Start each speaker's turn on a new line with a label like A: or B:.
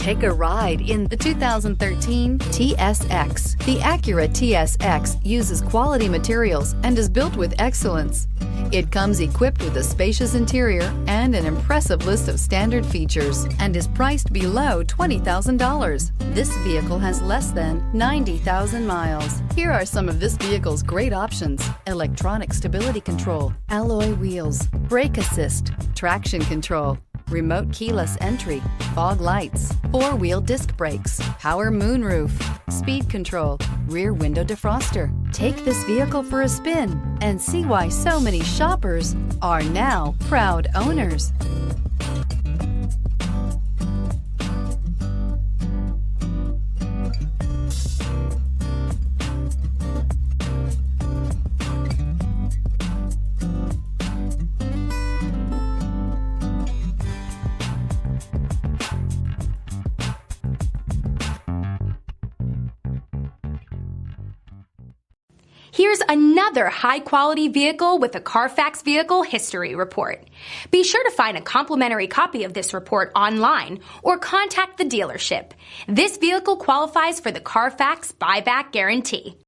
A: Take a ride in the 2013 TSX. The Acura TSX uses quality materials and is built with excellence. It comes equipped with a spacious interior and an impressive list of standard features and is priced below $20,000. This vehicle has less than 90,000 miles. Here are some of this vehicle's great options: electronic stability control, alloy wheels, brake assist, traction control, remote keyless entry, fog lights, four-wheel disc brakes, power moonroof, speed control, rear window defroster. Take this vehicle for a spin and see why so many shoppers are now proud owners.
B: Here's another high-quality vehicle with a Carfax Vehicle History Report. Be sure to find a complimentary copy of this report online or contact the dealership. This vehicle qualifies for the Carfax Buyback Guarantee.